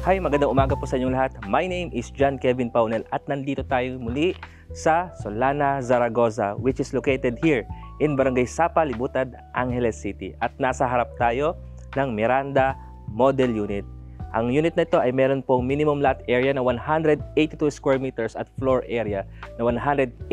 Hi, magandang umaga po sa inyong lahat. My name is John Kevin Paunel at nandito tayo muli sa Solana, Zaragoza, which is located here in Barangay Sapa, Libutad, Angeles City. At nasa harap tayo ng Miranda Model Unit. Ang unit na ito ay meron pong minimum lot area na 182 square meters at floor area na 187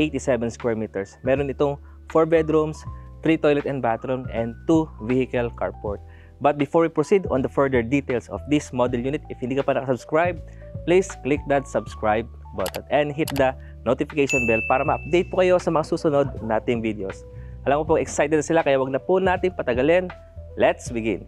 square meters. Meron itong 4 bedrooms, 3 toilet and bathroom, and 2 vehicle carport. But before we proceed on the further details of this model unit, if hindi ka pa nakasubscribe, please click that subscribe button and hit the notification bell para ma-update po kayo sa mga susunod nating videos. Alam ko po excited na sila kaya wag na po natin patagalin. Let's begin!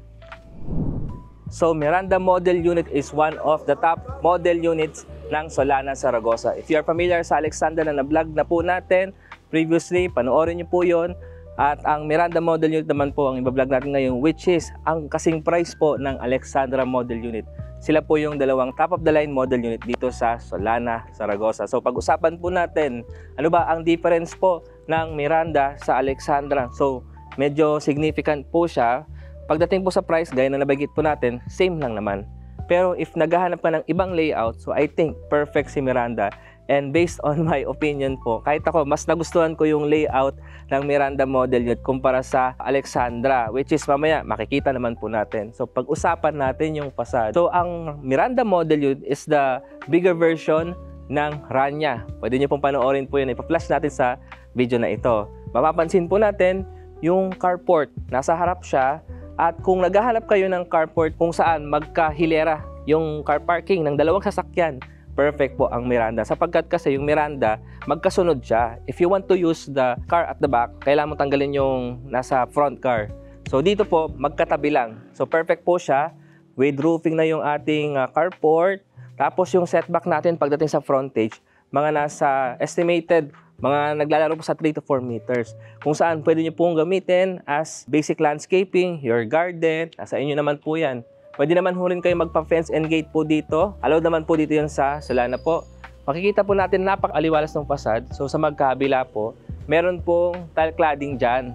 So Miranda Model Unit is one of the top model units ng Solana, Zaragoza. If you are familiar sa Alexandra na na-vlog na po natin previously, panoorin niyo po yon. At ang Miranda Model Unit naman po ang ibablog natin ngayon, which is ang kasing price po ng Alexandra Model Unit. Sila po yung dalawang top of the line model unit dito sa Solana, Zaragoza. So pag-usapan po natin, ano ba ang difference po ng Miranda sa Alexandra? So medyo significant po siya. Pagdating po sa price, gaya na nabanggit po natin, same lang naman. Pero if naghahanap ka ng ibang layout, so I think perfect si Miranda. And based on my opinion po, kahit ako, mas nagustuhan ko yung layout ng Miranda Model Unit kumpara sa Alexandra, which is mamaya makikita naman po natin. So pag-usapan natin yung facade. So ang Miranda Model Unit is the bigger version ng Rania. Pwede nyo pong panoorin po yun. Ipa-flash natin sa video na ito. Mapapansin po natin yung carport. Nasa harap siya. At kung naghahanap kayo ng carport kung saan magkahilera yung car parking ng dalawang sasakyan, perfect po ang Miranda. Sapagkat kasi yung Miranda, magkasunod siya. If you want to use the car at the back, kailangan mo tanggalin yung nasa front car. So dito po, magkatabi lang. So perfect po siya. With roofing na yung ating carport. Tapos yung setback natin pagdating sa frontage, mga nasa estimated, mga naglalaro po sa 3 to 4 meters. Kung saan pwede nyo pong gamitin as basic landscaping, your garden, nasa inyo naman po yan. Pwede naman hulin kayo magpa-fence and gate po dito. Allowed naman po dito yun sa Solana po. Makikita po natin napakaliwalas ng fasad. So sa magkabila po, meron pong tile cladding dyan.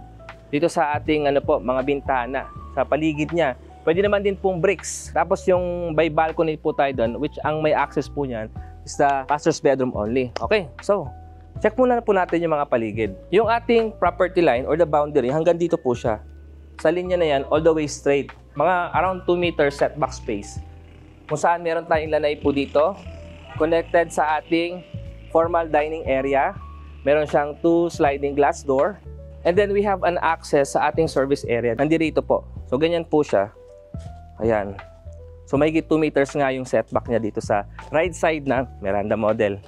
Dito sa ating mga bintana, sa paligid niya. Pwede naman din pong bricks. Tapos yung by balcony po tayo doon, which ang may access po niyan is the master's bedroom only. Okay, so check muna po natin yung mga paligid. Yung ating property line or the boundary, hanggang dito po siya. Sa linya na yan, all the way straight. Mga around 2 meters setback space. Kung saan meron tayong lanay po dito. Connected sa ating formal dining area. Meron siyang 2 sliding glass door. And then we have an access sa ating service area. Nandito po. So ganyan po siya. Ayan. So may 2 meters nga yung setback niya dito sa right side ng Miranda Model.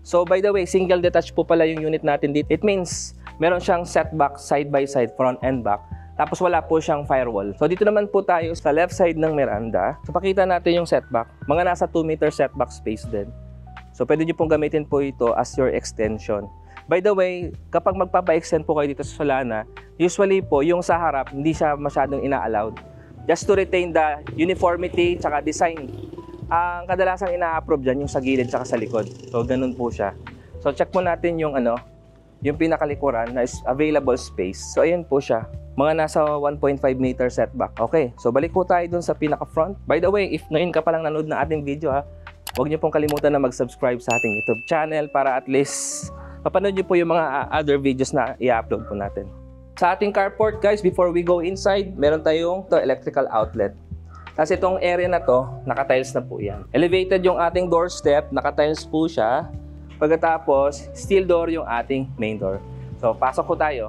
So by the way, single detached po pala yung unit natin dito. It means meron siyang setback side by side, front and back. Tapos wala po siyang firewall. So dito naman po tayo sa left side ng Miranda. So pakita natin yung setback. Mga nasa 2 meter setback space din. So pwede nyo pong gamitin po ito as your extension. By the way, kapag magpapa-extend po kayo dito sa Solana, usually po yung sa harap, hindi siya masyadong ina-allowed. Just to retain the uniformity tsaka design. Ang kadalasang ina-approve dyan yung sa gilid tsaka sa likod. So ganun po siya. So check mo natin yung yung pinakalikuran na is available space. So ayun po siya. Mga nasa 1.5 meter setback. Okay, so balik po tayo dun sa pinaka-front. By the way, if ngayon ka pa lang nanood ng ating video huwag niyo pong kalimutan na mag-subscribe sa ating YouTube channel para at least mapanood niyo po yung mga other videos na i-upload po natin. Sa ating carport guys, before we go inside, meron tayong electrical outlet. Kasi itong area na to, naka-tiles na po yan. Elevated yung ating doorstep, naka-tiles po siya. Pagkatapos, steel door yung ating main door. So, pasok po tayo.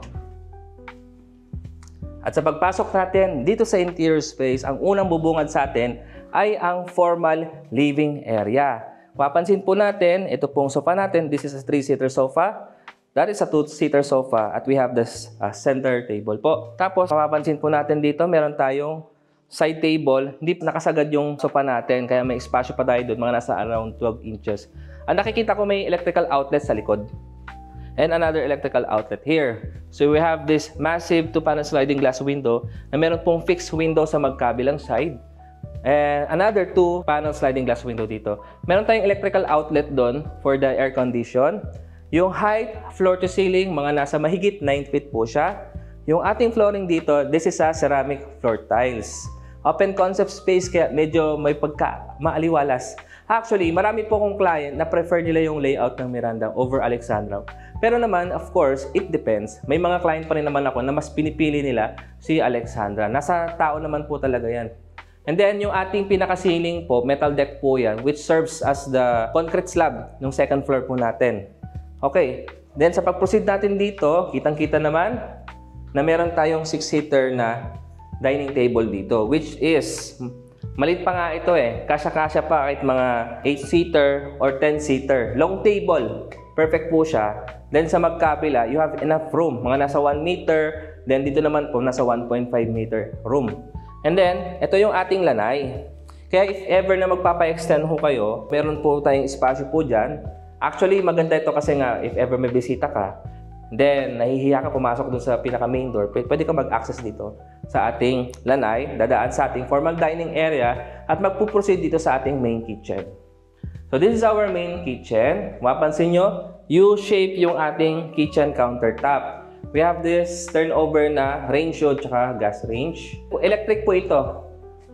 At sa pagpasok natin dito sa interior space, ang unang bubungad sa atin ay ang formal living area. Mapapansin po natin, ito pong sofa natin, this is a 3-seater sofa. That is a 2-seater sofa at we have this center table po. Tapos, mapapansin po natin dito, meron tayong side table. Hindi nakasagad yung sofa natin, kaya may espasyo pa tayo doon, mga nasa around 12 inches. Ang nakikita ko may electrical outlet sa likod. And another electrical outlet here. So we have this massive 2-panel sliding glass window na meron pong fixed window sa magkabilang side. And another 2-panel sliding glass window dito. Meron tayong electrical outlet doon for the air condition. Yung height, floor to ceiling, mga nasa mahigit 9 feet po siya. Yung ating flooring dito, this is a ceramic floor tiles. Open concept space kaya medyo may pagka maaliwalas. Actually, marami po akong client na prefer nila yung layout ng Miranda over Alexandra. Pero naman, of course, it depends. May mga client pa rin naman ako na mas pinipili nila si Alexandra. Nasa tao naman po talaga yan. And then, yung ating pinaka-ceiling po, metal deck po yan, which serves as the concrete slab ng second floor po natin. Okay. Then, sa pag-proceed natin dito, kitang-kita naman na meron tayong 6-seater na dining table dito, which is, maliit pa nga ito eh. Kasya-kasya pa kahit mga 8-seater or 10-seater. Long table. Perfect po siya. Then sa magkapila, you have enough room. Mga nasa 1 meter. Then dito naman po, nasa 1.5 meter room. And then, ito yung ating lanay. Kaya if ever na magpapa-extend ho kayo, meron po tayong espasyo po dyan. Actually, maganda ito kasi nga, if ever may bisita ka, then nahihiya ka pumasok dun sa pinaka-main door, pwede ka mag-access dito sa ating lanay, dadaan sa ating formal dining area, at magpuproceed dito sa ating main kitchen. So this is our main kitchen. Mapansin nyo, U-shape yung ating kitchen countertop. We have this turnover na range hood tsaka gas range. Electric po ito.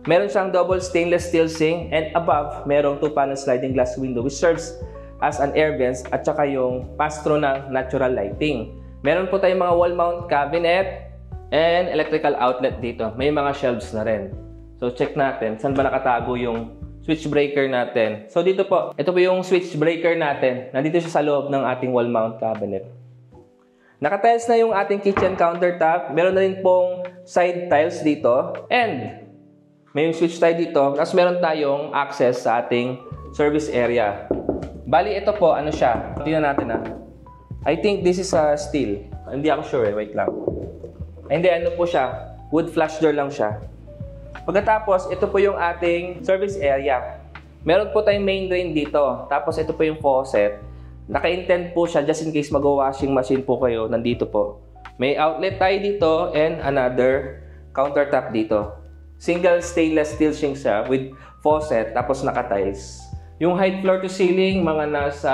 Meron siyang double stainless steel sink, and above, merong 2-panel sliding glass window which serves as an air vents at saka yung pass-through ng natural lighting. Meron po tayong mga wall mount cabinet and electrical outlet dito. May mga shelves na rin. So check natin, saan ba nakatago yung switch breaker natin. So dito po, ito po yung switch breaker natin. Nandito siya sa loob ng ating wall mount cabinet. Nakatiles na yung ating kitchen countertop. Meron na rin pong side tiles dito. And may yung switch tayo dito. Tapos meron tayong access sa ating service area. Bali, ito po, ano siya? Tingnan natin ha. I think this is a steel. Hindi ako sure eh. Wait lang. Hindi, ano po siya? Wood flush door lang siya. Pagkatapos, ito po yung ating service area. Meron po tayong main drain dito. Tapos, ito po yung faucet. Naka-intend po siya just in case mag-washing machine po kayo. Nandito po. May outlet tayo dito and another countertop dito. Single stainless steel sink siya with faucet. Tapos, naka-tiles. Yung height floor to ceiling, mga nasa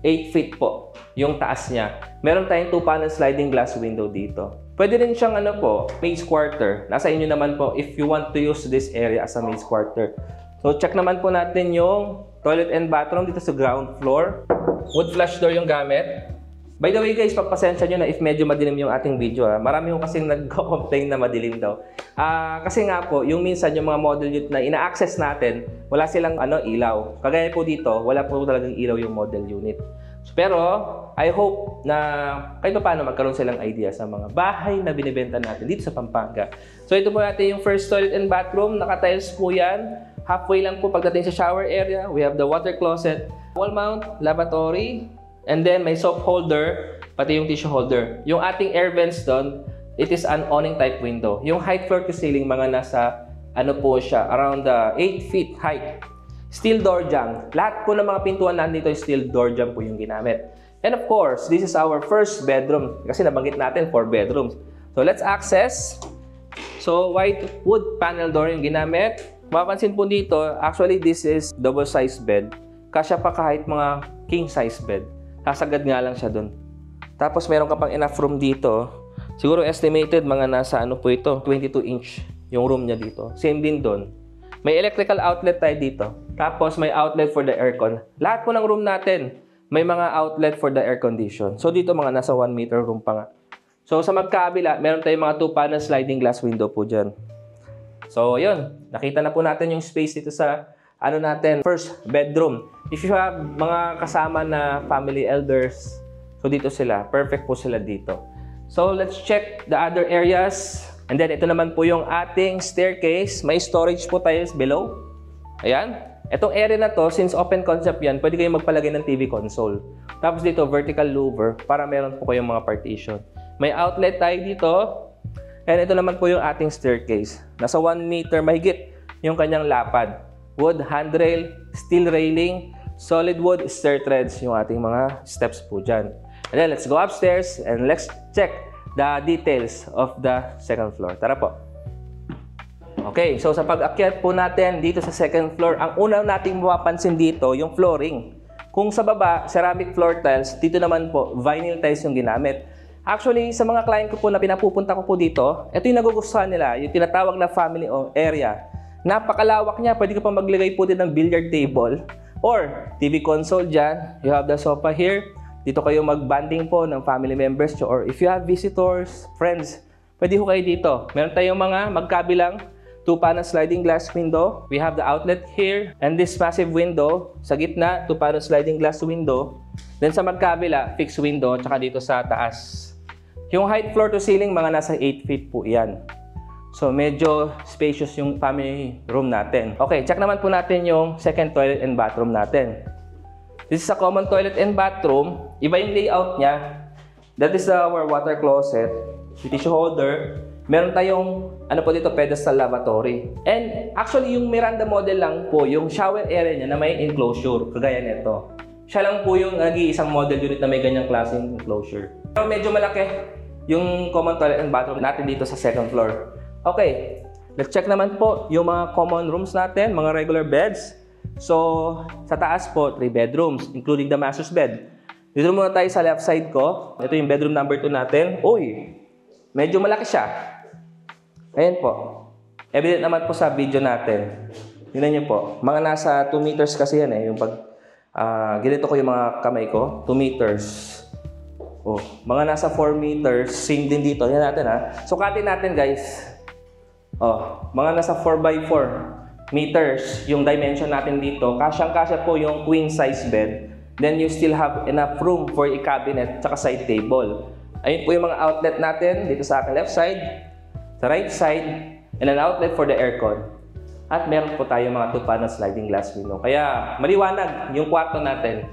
8 feet po yung taas niya. Meron tayong 2-panel sliding glass window dito. Pwede rin siyang ano po, maid's quarter. Nasa inyo naman po if you want to use this area as a maid's quarter. So check naman po natin yung toilet and bathroom dito sa ground floor. Wood flush door yung gamit. By the way guys, pagpasensya nyo na if medyo madilim yung ating video. Marami ko kasing nag-complain na madilim daw. Kasi nga po, yung minsan yung mga model unit na ina-access natin, wala silang ilaw. Kagaya po dito, wala po talagang ilaw yung model unit. Pero, I hope na kahit paano magkaroon silang idea sa mga bahay na binibenta natin dito sa Pampanga. So, ito po natin yung first toilet and bathroom. Naka-tiles po yan. Halfway lang po pagdating sa shower area. We have the water closet, wall mount, lavatory, and then may soap holder, pati yung tissue holder. Yung ating air vents doon, it is an awning type window. Yung height floor to ceiling, mga nasa, ano po siya, around 8 feet height. Steel door jamb. Lahat po ng mga pintuan nandito, steel door jamb po yung ginamit. And of course, this is our first bedroom. Kasi nabanggit natin, 4 bedrooms. So let's access. So white wood panel door yung ginamit. Mapapansin po dito, actually this is double size bed. Kasya pa kahit mga king size bed. Sasagad nga lang siya dun. Tapos meron ka pang enough room dito. Siguro estimated mga nasa ano po ito, 22 inch yung room niya dito. Same din dun. May electrical outlet tayo dito. Tapos may outlet for the aircon. Lahat po ng room natin, may mga outlet for the air condition. So dito mga nasa 1 meter room pa nga. So sa magkabila, meron tayong mga 2-panel sliding glass window po dyan. So yun, nakita na po natin yung space dito sa ano natin, first bedroom. If you have mga kasama na family elders, so dito sila, perfect po sila dito. So let's check the other areas. And then ito naman po yung ating staircase. May storage po tayo below. Ayan. Itong area na to, since open concept yan, pwede kayong magpalagay ng TV console. Tapos dito, vertical louver para meron po kayong mga partition. May outlet tayo dito. And ito naman po yung ating staircase. Nasa 1 meter mahigit yung kanyang lapad. Wood handrail, steel railing, solid wood stair treads yung ating mga steps po dyan. And then let's go upstairs and let's check the details of the second floor. Tara po. Okay, so sa pag-akyat po natin dito sa second floor, ang una nating mapapansin dito, yung flooring. Kung sa baba, ceramic floor tiles, dito naman po, vinyl tiles yung ginamit. Actually, sa mga client ko po na pinapupunta ko po dito, ito yung nagugustuhan nila, yung tinatawag na family area. Napakalawak niya, pwede ka pa maglagay po din ng billiard table or TV console dyan. You have the sofa here. Dito kayo mag-banding po ng family members nyo, or if you have visitors, friends, pwede ho kayo dito. Meron tayong mga magkabilang 2-panel sliding glass window. We have the outlet here and this massive window. Sa gitna, 2-panel sliding glass window. Then sa magkabila, fixed window, tsaka dito sa taas. Yung height floor to ceiling, mga nasa 8 feet po yan. So medyo spacious yung family room natin. Okay, check naman po natin yung second toilet and bathroom natin. This is a common toilet and bathroom. Iba yung layout niya. That is our water closet, tissue holder. Meron tayong ano po dito, pedestal lavatory. And actually yung Miranda model lang po, yung shower area niya na may enclosure, kagaya nito. Siya lang po yung nag-iisang model unit na may ganyang klaseng enclosure. Pero medyo malaki yung common toilet and bathroom natin dito sa second floor. Okay, let's check naman po yung mga common rooms natin, mga regular beds. So, sa taas po, 3 bedrooms, including the master's bed. Dito muna tayo sa left side ko. Ito yung bedroom number 2 natin. Uy, medyo malaki siya. Ayan po. Evident naman po sa video natin. Tingnan niyo po. Mga nasa 2 meters kasi yan eh. Yung pag ganito ko yung mga kamay ko. 2 meters. Oh, mga nasa 4 meters. Same din dito. Yan natin ha. Sukatin natin guys. Oh, mga nasa 4x4 meters yung dimension natin dito. Kasyang-kasya po yung queen size bed. Then you still have enough room for a cabinet tsaka side table. Ayun po yung mga outlet natin dito sa aking left side, sa right side, and an outlet for the aircon. At meron po tayo mga 2-panel sliding glass window. Kaya maliwanag yung kwarto natin.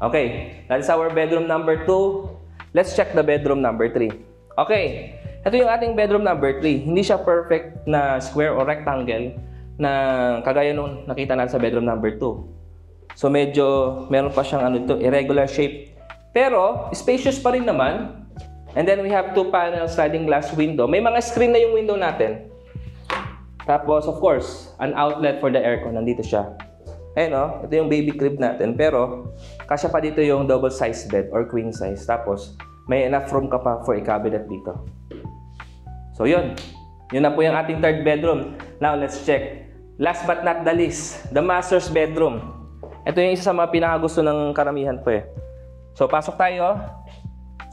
Okay, that's our bedroom number 2. Let's check the bedroom number 3. Okay, ito yung ating bedroom number 3. Hindi siya perfect na square or rectangle na kagaya nung nakita natin sa bedroom number 2. So medyo meron pa siyang ano ito, irregular shape. Pero spacious pa rin naman. And then we have 2-panel sliding glass window. May mga screen na yung window natin. Tapos of course, an outlet for the aircon. Nandito siya. Ayun o, ito yung baby crib natin. Pero kasya pa dito yung double size bed or queen size. Tapos may enough room ka pa for a cabinet dito. So yun. Yun na po yung ating third bedroom. Now let's check. Last but not the least, the master's bedroom. Ito yung isa sa mga pinakagusto ng karamihan po eh. So pasok tayo.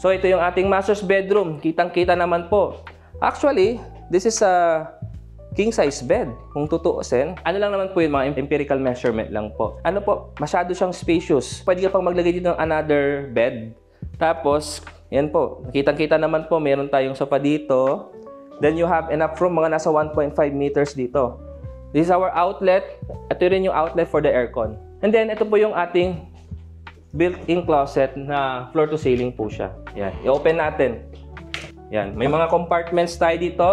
So ito yung ating master's bedroom. Kitang-kita naman po. Actually, this is a king size bed. Kung tutuusin, ano lang naman po yung mga empirical measurement lang po. Ano po, masyado siyang spacious. Pwede ka pang maglagay dito ng another bed. Tapos, yan po. Kitang-kita naman po, meron tayong sofa dito. Then you have enough room, mga nasa 1.5 meters dito. This is our outlet. Ito rin yung outlet for the aircon. And then, ito po yung ating built-in closet na floor to ceiling po siya. Yan. I-open natin. Yan. May mga compartments tayo dito.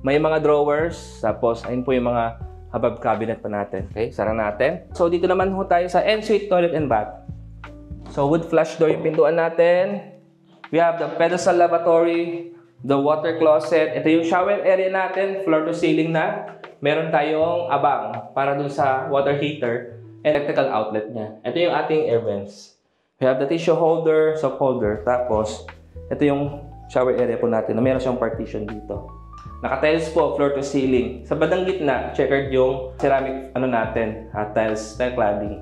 May mga drawers. Tapos, ayun po yung mga above cabinet pa natin. Okay, sara natin. So, dito naman po tayo sa ensuite toilet and bath. So, wood flush door yung pintuan natin. We have the pedestal lavatory, the water closet. Ito yung shower area natin, floor to ceiling na. Meron tayong abang para dun sa water heater and electrical outlet niya. Ito yung ating air vents. We have the tissue holder, soap holder. Tapos, ito yung shower area po natin na meron siyang partition dito. Naka-tiles po, floor to ceiling. Sa bandang gitna, checkered yung ceramic natin, tiles, tile cladding.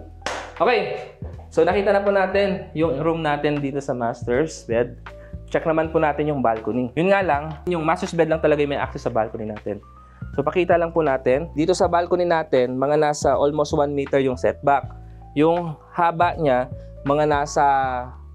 Okay, so nakita na po natin yung room natin dito sa master's bed. Check naman po natin yung balcony. Yun nga lang, yung master's bed lang talaga yung may access sa balcony natin. So pakita lang po natin, dito sa balcony natin, mga nasa almost 1 meter yung setback. Yung haba niya, mga nasa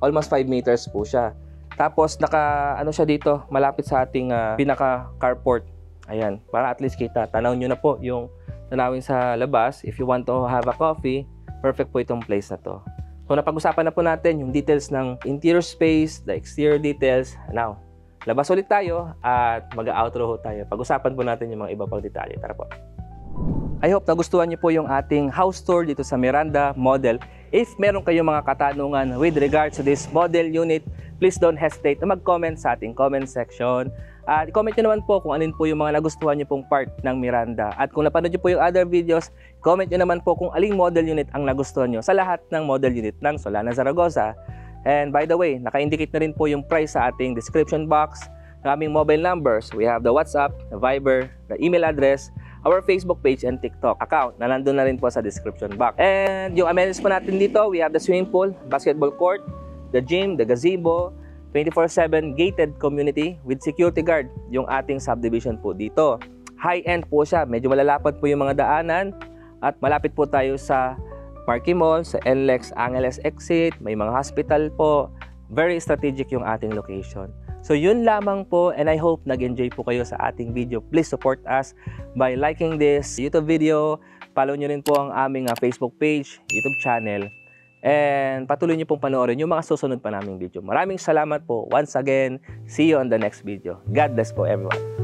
almost 5 meters po siya. Tapos ano siya dito, malapit sa ating pinaka carport. Ayan, para at least kita. Tanaw nyo na po yung tanawin sa labas. If you want to have a coffee, perfect po itong place na to. So napag-usapan na po natin yung details ng interior space, the exterior details. Now, labas ulit tayo at mag-outro tayo. Pag-usapan po natin yung mga iba pang detalye. Tara po. I hope nagustuhan niyo po yung ating house tour dito sa Miranda model. If meron kayong mga katanungan with regards to this model unit, please don't hesitate na mag-comment sa ating comment section. At comment nyo naman po kung alin po yung mga nagustuhan nyo pong part ng Miranda. At kung napanood nyo po yung other videos, comment nyo naman po kung aling model unit ang nagustuhan nyo sa lahat ng model unit ng Solana Zaragoza. And by the way, naka-indicate na rin po yung price sa ating description box, ng aming mobile numbers. We have the WhatsApp, the Viber, the email address, our Facebook page and TikTok account na nandun na rin po sa description box. And yung amenities po natin dito, we have the swimming pool, basketball court, the gym, the gazebo, 24/7 gated community with security guard yung ating subdivision po dito. High-end po siya, medyo malalapad po yung mga daanan at malapit po tayo sa Parque Mall, sa NLEX Angeles exit, may mga hospital po. Very strategic yung ating location. So yun lamang po, and I hope nag-enjoy po kayo sa ating video. Please support us by liking this YouTube video. Follow nyo rin po ang aming Facebook page, YouTube channel. And patuloy nyo pong panoorin yung mga susunod pa naming video. Maraming salamat po once again. See you on the next video. God bless po everyone.